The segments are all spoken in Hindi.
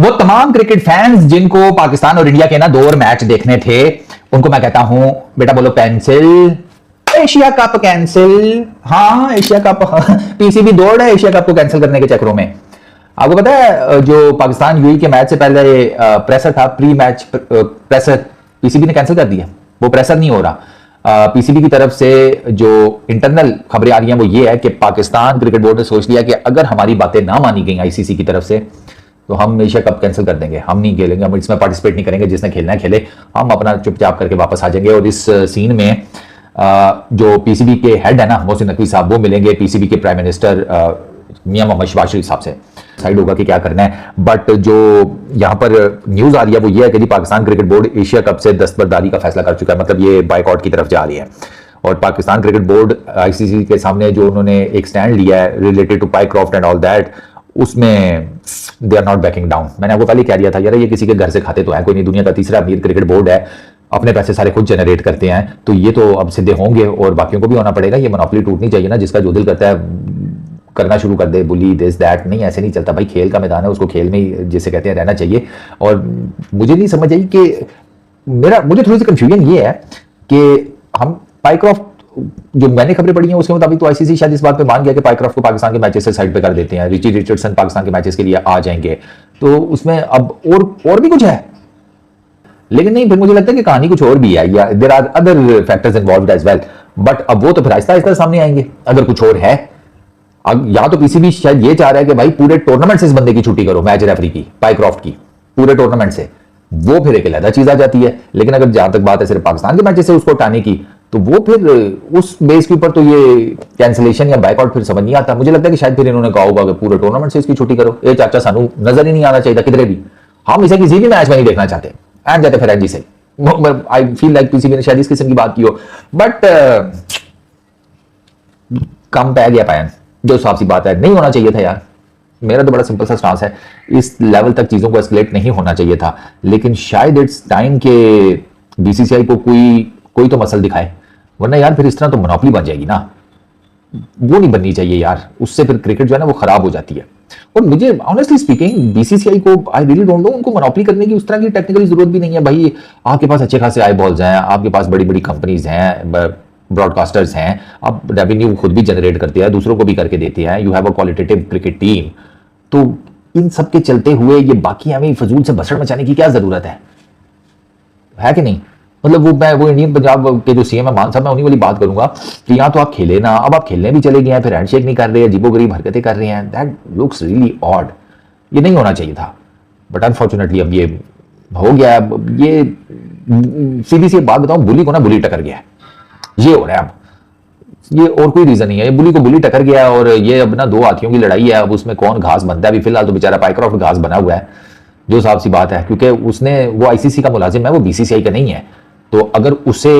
वो तमाम क्रिकेट फैंस जिनको पाकिस्तान और इंडिया के ना 2 और मैच देखने थे, उनको मैं कहता हूं बेटा बोलो कैंसिल, एशिया कप कैंसिल। हाँ एशिया कप पीसीबी दौड़ है एशिया कप को कैंसिल करने के चक्करों में। आपको पता है जो पाकिस्तान यूएई के मैच से पहले प्रेशर था, प्री मैच प्रेशर पीसीबी ने कैंसिल कर दिया। वो प्रेशर नहीं हो रहा। पीसीबी की तरफ से जो इंटरनल खबरें आ रही हैं वो ये है कि पाकिस्तान क्रिकेट बोर्ड ने सोच लिया कि अगर हमारी बातें ना मानी गई आईसीसी की तरफ से तो हम एशिया कप कैंसिल कर देंगे, हम नहीं खेलेंगे, हम इसमें पार्टिसिपेट नहीं करेंगे, जिसने खेलना है खेले, हम अपना चुपचाप करके वापस आ जाएंगे। और इस सीन में जो पीसीबी के हेड है ना मोहसिन नकवी साहब, वो मिलेंगे पीसीबी के प्राइम मिनिस्टर मियां मोहम्मद शहबाज शरीफ साहब से। साइड होगा कि क्या करना है, बट जो यहां पर न्यूज आ रही है वो ये है कि Pakistan cricket board Asia cup से दस्तबरदारी का फैसला कर चुका है, मतलब ये बाइकआउट की तरफ जा रही है। और पाकिस्तान क्रिकेट बोर्ड आईसीसी के सामने जो उन्होंने एक स्टैंड लिया है related to Pycroft and all that, उसमें they are not backing down. मैंने आपको पहले कह दिया था यार ये किसी के घर से खाते तो है कोई नहीं, दुनिया का तीसरा अमीर क्रिकेट बोर्ड है, अपने पैसे सारे खुद जनरेट करते हैं, तो ये तो अब सीधे होंगे और बाकियों को भी होना पड़ेगा। ये मोनोपोली टूटनी चाहिए ना, जिसका जो दिल करता है करना शुरू कर दे, बुली दिस दैट। नहीं ऐसे नहीं चलता भाई, खेल का मैदान है, उसको खेल में ही जिसे कहते हैं रहना चाहिए। और मुझे नहीं समझ आई कि मुझे थोड़ी सी कंफ्यूजन ये है कि हम पाइक्रॉफ्ट, जो मैंने खबरें पढ़ी हैं उसके मुताबिक तो आईसीसी शायद इस बात पे मान गया कि पाइक्रॉफ्ट को पाकिस्तान के मैचेस से साइड पे कर देते हैं, रिची रिचर्डसन पाकिस्तान के मैचेस के लिए आ जाएंगे, तो उसमें अब और भी कुछ है। लेकिन नहीं, फिर मुझे लगता है कि कहानी कुछ और भी है, या there are other factors involved as well. But अब वो तो फिर आहिस्ता आहिस्ता सामने आएंगे अगर कुछ और है। अब या तो पीसीबी शायद ये चाह रहा है कि भाई पूरे टूर्नामेंट से इस बंदे की छुट्टी करो, मैच रेफरी की, पाइक्रॉफ्ट की, पूरे टूर्नामेंट से, वो फिर एक अलग चीज आ जाती है। लेकिन अगर जहां तक बात है सिर्फ पाकिस्तान के मैचेस से उसको हटाने की, तो वो फिर उस बेस के ऊपर तो ये कैंसिलेशन या बैकआउट फिर समझ नहीं आता। मुझे लगता है कि शायद फिर इन्होंने कहा होगा कि पूरे टूर्नामेंट से इसकी छुट्टी करो। ये चाचा सानू नजर ही नहीं आना चाहिए किधरे भी, हम इसे किसी भी मैच में नहीं देखना चाहते, एंड जाते फिर एनजी से। आई फील लाइक पीसीबी ने शायद इस किस्म की बात की हो, बट कम पै गया पैन, जो साफ सी बात है, नहीं होना चाहिए था यार। मेरा तो बड़ा सिंपल सा स्टांस है, इस लेवल तक चीजों को एस्केलेट नहीं होना चाहिए था। लेकिन शायद इट्स टाइम के बीसीसीआई को कोई तो मसल दिखाए, वरना यार फिर इस तरह तो मोनोपोली बन जाएगी ना, वो नहीं बननी चाहिए यार। उससे फिर क्रिकेट जो है ना वो खराब हो जाती है। और मुझे ऑनेस्टली स्पीकिंग बीसीसीआई को आई रियली डोंट नो, उनको मोनोपोली करने की उस तरह की टेक्निकल जरूरत भी नहीं है भाई। आपके पास अच्छे खासे आई बॉल्स हैं, आपके पास बड़ी बड़ी कंपनीज हैं, ब्रॉडकास्टर्स हैं, आप रेवेन्यू खुद भी जनरेट करते हैं, दूसरों को भी करके देते हैं, you have a qualitative cricket team. तो इन सब के चलते हुए ये बाकी हमें फजूल से भसड़ मचाने की क्या जरूरत है कि नहीं? मतलब वो इंडियन पंजाब के जो सीएम है मान साहब, मैं उन्हीं वाली बात करूंगा कि यहाँ तो आप खेले ना, अब आप खेलने भी चले गए हैं, फिर हैंडशेक नहीं कर रहे हैं, अजीबोगरीब हरकतें कर रहे हैं। दैट लुक्स रियली ऑड, ये नहीं होना चाहिए था। बट अनफॉर्चुनेटली अब ये हो गया। ये सीधी सी बात बताऊं, बुली को ना बुली टकर गया है, ये हो रहा है अब। ये और कोई रीजन नहीं है, ये बुली को बुली टकर गया और ये अब ना 2 हाथियों की लड़ाई है। अब उसमें कौन घास बनता है, अभी फिलहाल तो बेचारा पाइक्रॉफ्ट घास बना हुआ है, जो साफ सी बात है, क्योंकि वो आईसीसी का मुलाजिम है, वो बीसीसीआई का नहीं है। तो अगर उसे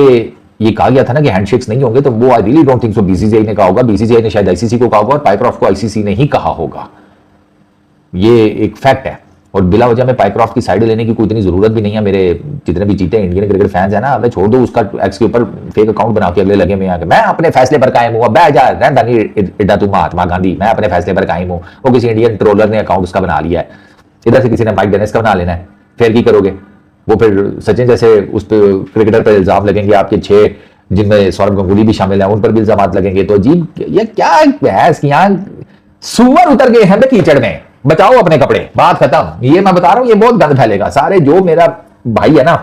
ये कहा गया था ना कि हैंडशेक्स नहीं होंगे, तो वो I really don't think so BCCI ने कहा होगा, बीसीसीआई ने शायद आईसीसी को कहा होगा और पाइक्रॉफ्ट को आईसीसी ने ही कहा होगा। ये एक फैक्ट है। और बिला वजह में पाइक्रॉफ्ट की साइड लेने की कोई इतनी जरूरत भी नहीं है। मेरे जितने भी जीते इंडियन क्रिकेट फैंस है ना, अब छोड़ दो उसका एक्स के ऊपर फेक अकाउंट बना के अगले लगे में आके मैं अपने फैसले पर कायम हूं, बैठ जा इड्डा तू महात्मा गांधी, मैं अपने फैसले पर कायम हूं। वो किसी इंडियन ट्रोलर ने अकाउंट उसका बना लिया है, इधर से किसी ने माइक डेनिस का बना लेना है, फिर की करोगे? वो फिर सचिन जैसे उस क्रिकेटर पर इल्जाम लगेंगे, आपके 6 जिनमें सौरभ गंगुली भी शामिल है उन पर भी इल्जाम लगेंगे। तो अजीब, ये क्या बहस की, यहाँ सुअर उतर गए हैं कीचड़ में, बचाओ अपने कपड़े, बात खत्म। ये मैं बता रहा हूं, ये बहुत गंद फैलेगा। सारे जो मेरा भाई है ना,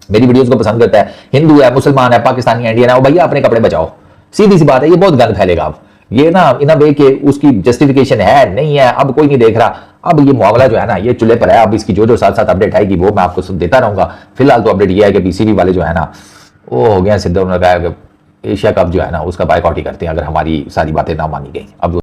मेरी वीडियोस को पसंद करता है, हिंदू है, मुसलमान है, पाकिस्तानी, इंडियन है, वो भैया अपने कपड़े बचाओ, सीधी सी बात है। ये बहुत गंद फैलेगा अब, ये ना इन अ वे के उसकी जस्टिफिकेशन है नहीं है, अब कोई नहीं देख रहा। अब ये मुआवला जो है ना ये चूल्हे पर है, अब इसकी जो साथ साथ अपडेट आएगी वो मैं आपको देता रहूंगा। फिलहाल तो अपडेट ये है कि बीसीबी वाले जो है ना वो हो गया सिद्ध, उन्होंने कहा कि एशिया कप जो है ना उसका बायकॉट ही करते हैं अगर हमारी सारी बातें ना मानी गई। अब